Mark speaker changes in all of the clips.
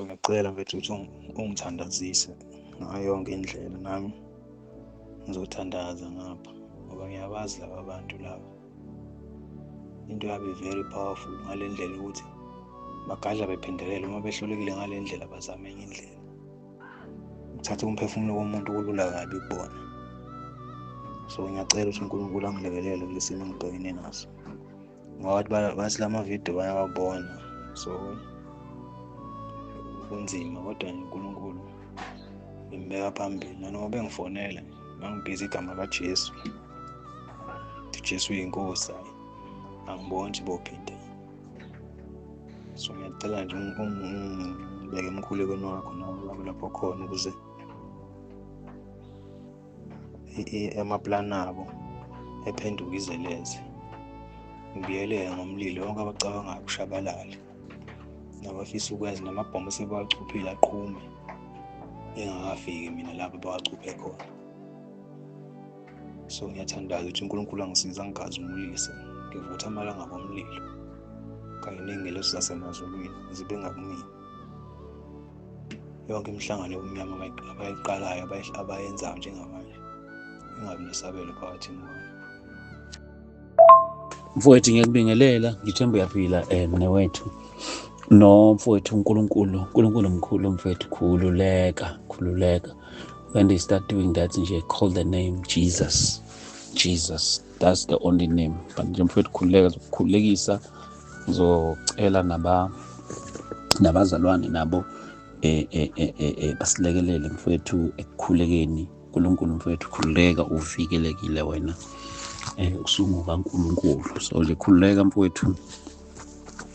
Speaker 1: Ngiyacela mfethu ukuthi ungithandazise ngayo yonke indlela, nami ngizothandaza ngapha ngoba ngiyabazi laba bantu laba. Into yabo very powerful ngale ndlela ukuthi bagadla bephendelela. Uma behlulekile ngale ndlela bazame enye indlela. Ukuthatha umphefumulo womuntu kulula kabi kubona. So ngiyacela ukuthi uNkulunkulu angilekelele kule simo engibhekene naso. Ngoba bathi lama video bayawabona, so kunzima, kodwa uNkulunkulu ngimbeka phambili. Nanoma bengifonela mangibhiza igama kaJesu, uJesu uyinkosi, angiboni nje bophinde. So ngiyacela nje ungibeke emkhulekweni wakho noma lapho khona ukuze amaplani abo ephenduka izeleze. Ngibiyelele ngomlilo wonke abacabangayo kushabalale. Nabafisa ukwenza namabhomu sebawacuphile aqhume engakafiki mina lapho bawacuphe khona. So ngiyathandaza ukuthi uNkulunkulu angisiza angigazimulise, ngivutha amalanga ngomlilo kanye ney'ngelosi zasemazulwini zibe ngakumina. Yonke imihlangano yobumnyama abayiqalayo abayenzayo njengamanje ingabi nesabelo phakathi kwabo.
Speaker 2: Mfowethu ngiyakubingelela, ngithemba uyaphila mnewethu. No mfowethu, uNkulunkulu mkhulu mfowethu, khululeka. When they start doing that nje, call the name Jesus. That's the only name. But nje mfowethu khululekisa, ngizocela nabazalwane nabo basilekelele mfowethu ekukhulekeni. uNkulunkulu mfowethu, khululeka, uvikelekile wena usunguka uNkulunkulu. So nje khululeka mfowethu,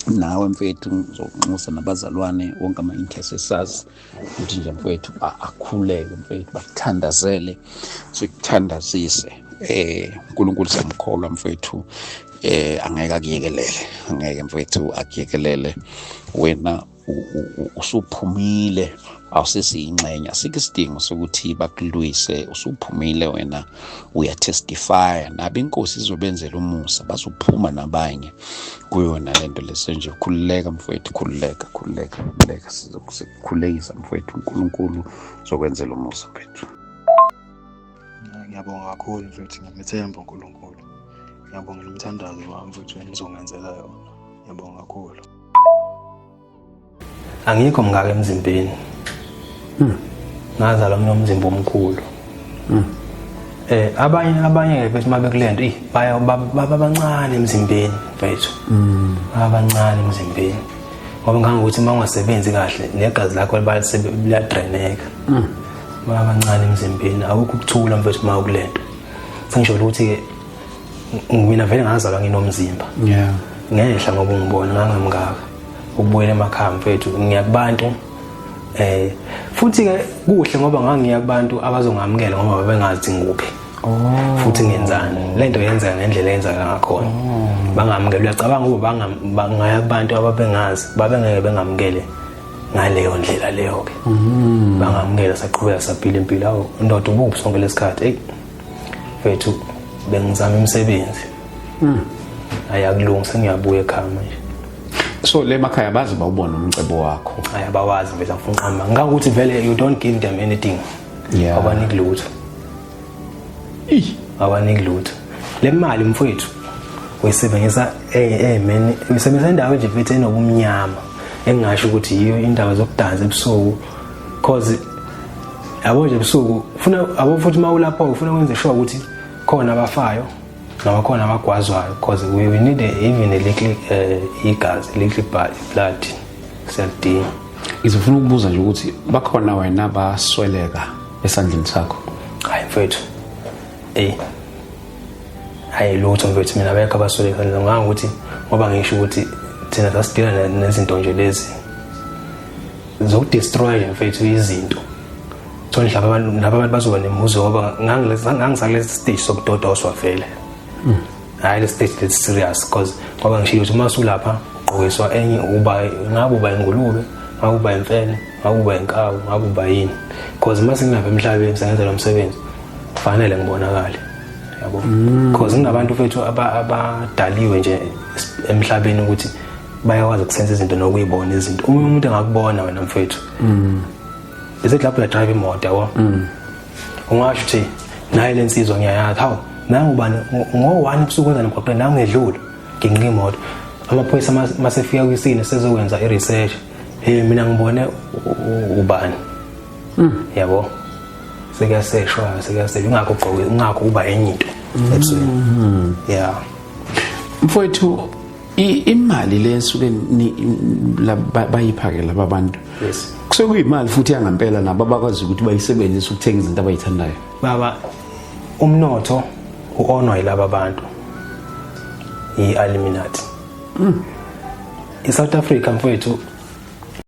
Speaker 2: nawe mfowethu ngizonxusa nabazalwane wonke ama-intercessors ukuthi nje mfowethu akhuleke mfowethu, bakuthandazele, sikuthandazise. uNkulunkulu siyamkholwa mfowethu, angeke mfowethu akuyekelele. Wena usuphumile, awusesiyingxenye, asikho isidingo sokuthi bakulwise. Usuphumile wena, uyatestifya, nabo inkosi izobenzela umusa, bazophuma nabanye kuyona lento lese. Nje khululeka mfowethu, khululeka, sizokukhulekisa mfowethu. uNkulunkulu uzokwenzela umusa mfowethu.
Speaker 1: Ngiyabonga kakhulu mfowethu, ngiyamethemba uNkulunkulu. Ngiyabonga nomthandazo wami mfowethu enizongenzela yona. Ngiyabonga kakhulu. Angikho mngaka emzimbeni. Ngazalwa nginomzimba omkhulu. Abanye bethi uma bekulento baba bancane emzimbeni mfethu. Abancane emzimbeni. Ngoba ngangokuthi uma ungasebenzi kahle negazi lakho liyadraineka. Baba bancane emzimbeni, awukho ukuthula mfethu uma ukulento. Sengisho ukuthi mina vele ngazalwa nginomzimba. Ngehla ngoba ungibona ngangamngaka. Ukubuyela emakhaya mfethu ngiyakubantu. Futhi ke kuhle ngoba ngangiya kubantu abazongamukela ngoba bengazi nguphi. Futhi ngenzani lento yenza ngendlela eyenzeka ngakhona. Bangamukela, uyacabanga ukuba bangaya kubantu ababengazi, babengeke bengamukele ngaleyo ndlela leyo ke. Bangamukela saqhubeka saphila impilo. Awu ndoda ubuphi sonke lesikhathi. Mfethu bengizama imisebenzi. Ayakulungisa, ngiyabuya ekhaya manje.
Speaker 2: So le makhaya bazi bawubona umcebo wakho?
Speaker 1: Abawazi mfethu, ngifuna uqhamba ngakuthi vele you don't give them anything. Abaniki lutho. Abaniki lutho. Le mali mfethu uyisebenzisa uyisebenzisa indawo nje mfethu enobumnyama, engasho ukuthi yiyo indawo zokudansa ebusuku, cause yabo nje ebusuku abo futhi mawulapho ufuna ukwenza sure ukuthi khona abafayo noma khona abagwazwayo, cause we need even a little blood self-din.
Speaker 2: Ngizofuna ukubuza nje ukuthi bakhona wena abasweleka esandleni sakho?
Speaker 1: Hayi mfethu, hayi lutho mfethu, mina abekho abasweleka ngokuthi ngoba ngisho ukuthi thina sasidila nezinto nje lezi zokudestroy mfethu izinto. Thona laba abantu bazoba nemibuzo ngoba ngangisalesi stage sokudodoswa vele. Hayi le stage that's serious, cause ngoba ngisho ukuthi uma usulapha ugqokiswa enye ngabe ingulube, ngabe imfene, ngabe inkawu, ngabe yini, cause mase ngilapha emhlabeni sengenza lo msebenzi kufanele ngibonakale, yabo. Cause nginabantu mfethu abadaliwe nje emhlabeni ukuthi bayakwazi ukusenza izinto nokuyibona izinto uma umuntu engakubona wena mfethu bese lapho la drive imoto yabo ungasho ukuthi naye lensizwa ngiyayazi hawu nangu ubani ngo1 ebusuku wena emgwaqeni nangu ngedlula nginqika imoto amaphoyisa masefika kwisine sezokwenza iresearch mina ngibone ubani yabo sekuyaseshwa ungakho ugqoke ungakho uba enye into ebusweni yeah
Speaker 3: mfowethu imali lesuke bayiphake laba bantu
Speaker 1: yes
Speaker 3: kusekuyimali futhi yangempela nabo abakwazi ukuthi bayisebenzise ukuthenga izinto abayithandayo
Speaker 1: baba umnotho uonwa yilaba bantu i-Illuminati iSouth Africa mfowethu